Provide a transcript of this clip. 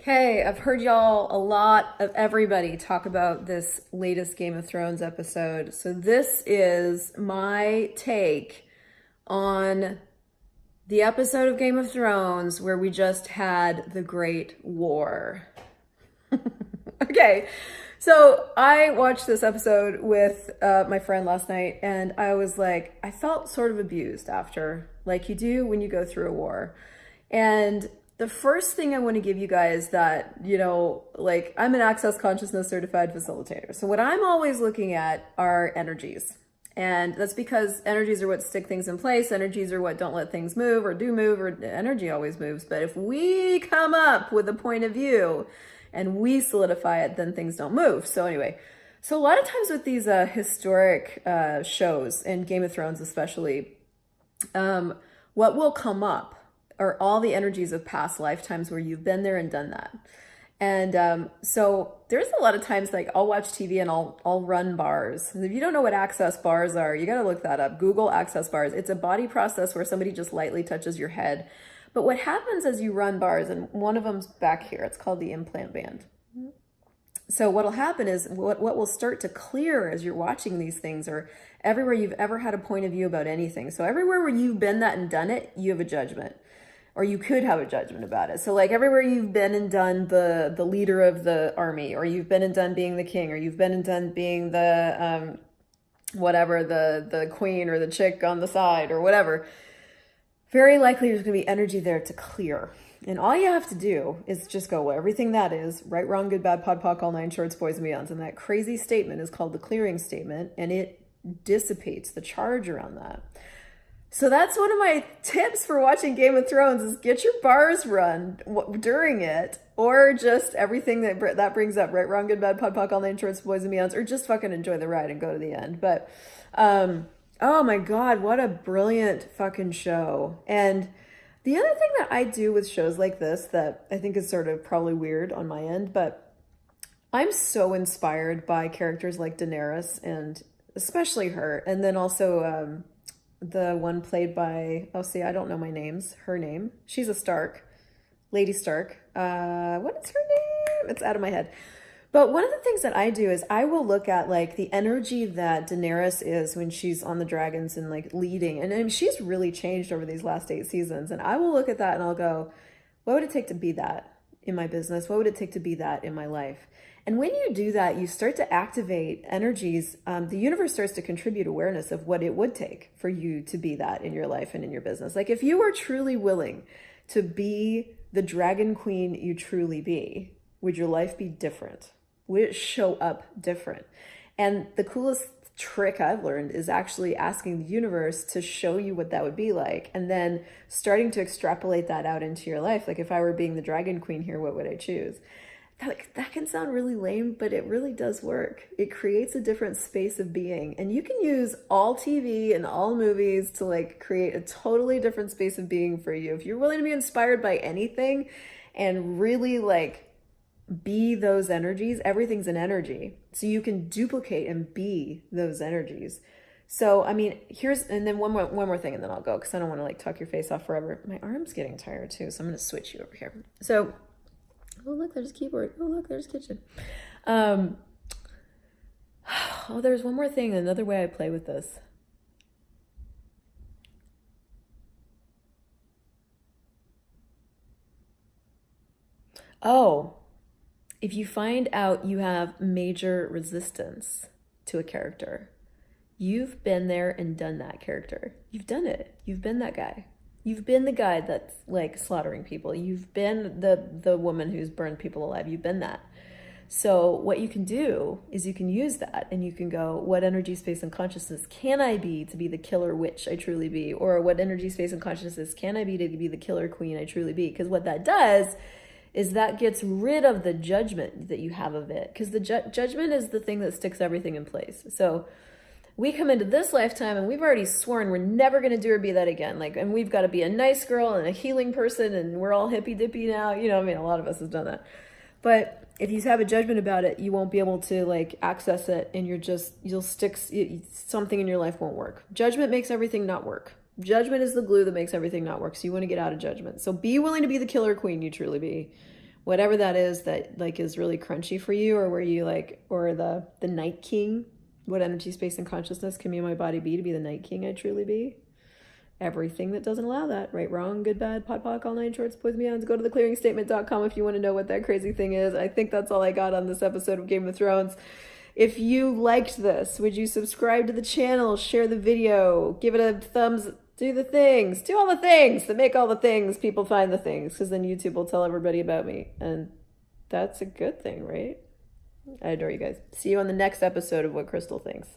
Okay, I've heard y'all, a lot of everybody talk about this latest Game of Thrones episode. So this is my take on the episode of Game of Thrones where we just had the Great War. Okay, so I watched this episode with my friend last night, and I was like, I felt sort of abused after, like you do when you go through a war. And the first thing I want to give you guys that, like I'm an Access Consciousness Certified Facilitator. So what I'm always looking at are energies. And that's because energies are what stick things in place. Energies are what don't let things move or do move, or energy always moves. But if we come up with a point of view and we solidify it, then things don't move. So anyway, so a lot of times with these historic shows, and Game of Thrones especially, what will come up are all the energies of past lifetimes where you've been there and done that. And so there's a lot of times like I'll watch TV and I'll run bars. If you don't know what access bars are, you got to look that up. Google access bars. It's a body process where somebody just lightly touches your head. But what happens as you run bars, and one of them's back here, it's called the implant band. So what'll happen is what will start to clear as you're watching these things, or everywhere you've ever had a point of view about anything. So everywhere where you've been that and done it, you have a judgment. Or you could have a judgment about it. So like everywhere you've been and done the leader of the army, or you've been and done being the king, or you've been and done being the whatever, the queen or the chick on the side or whatever, very likely there's gonna be energy there to clear. And all you have to do is just go, well, everything that is, right, wrong, good, bad, pod, poc, all nine shorts, boys and beyonds. And that crazy statement is called the clearing statement, and it dissipates the charge around that. So that's one of my tips for watching Game of Thrones is get your bars run during it, or just everything that brings up, right, wrong, good, bad, pod, poc, all nine shorts, boys and beyonds, or just fucking enjoy the ride and go to the end. But, oh my God, what a brilliant fucking show. And the other thing that I do with shows like this that I think is sort of probably weird on my end, but I'm so inspired by characters like Daenerys, and especially her, and then also, the one played by, I don't know her name. She's a Stark, Lady Stark. What is her name? It's out of my head. But one of the things that I do is I will look at like the energy that Daenerys is when she's on the dragons and like leading. And she's really changed over these last 8 seasons. And I will look at that and I'll go, what would it take to be that in my business? What would it take to be that in my life? And when you do that, you start to activate energies. The universe starts to contribute awareness of what it would take for you to be that in your life and in your business. Like if you were truly willing to be the dragon queen you truly be, would your life be different? Would it show up different? And the coolest trick I've learned is actually asking the universe to show you what that would be like, and then starting to extrapolate that out into your life. Like if I were being the dragon queen here, what would I choose? That can sound really lame, but it really does work. It creates a different space of being. And you can use all TV and all movies to like create a totally different space of being for you. If you're willing to be inspired by anything and really like be those energies, everything's an energy. So you can duplicate and be those energies. So, I mean, and then one more thing, and then I'll go, because I don't want to like talk your face off forever. My arm's getting tired too, so I'm going to switch you over here. So, oh, look, there's a keyboard. Oh, look, there's kitchen. Oh, there's one more thing, another way I play with this. Oh, if you find out you have major resistance to a character, you've been there and done that character. You've done it. You've been that guy. You've been the guy that's like slaughtering people. You've been the woman who's burned people alive. You've been that. So what you can do is you can use that and you can go, what energy, space, and consciousness can I be to be the killer witch I truly be? Or what energy, space, and consciousness can I be to be the killer queen I truly be? Because what that does is that gets rid of the judgment that you have of it. Because the judgment is the thing that sticks everything in place. So we come into this lifetime and we've already sworn we're never going to do or be that again. Like, and we've got to be a nice girl and a healing person, and we're all hippy dippy now. You know, I mean, a lot of us have done that. But if you have a judgment about it, you won't be able to like access it, and you'll stick, something in your life won't work. Judgment makes everything not work. Judgment is the glue that makes everything not work. So you want to get out of judgment. So be willing to be the killer queen you truly be. whatever that is that like is really crunchy for you, or where you like, or the Night King. What energy, space, and consciousness can me and my body be to be the Night King I truly be? Everything that doesn't allow that. Right, wrong, good, bad, pod, poc, all nine shorts, boys, meows. Go to theclearingstatement.com if you want to know what that crazy thing is. I think that's all I got on this episode of Game of Thrones. If you liked this, would you subscribe to the channel, share the video, give it a thumbs, do the things, do all the things that make all the things people find the things, because then YouTube will tell everybody about me. And that's a good thing, right? I adore you guys. See you on the next episode of What Christel Thinks.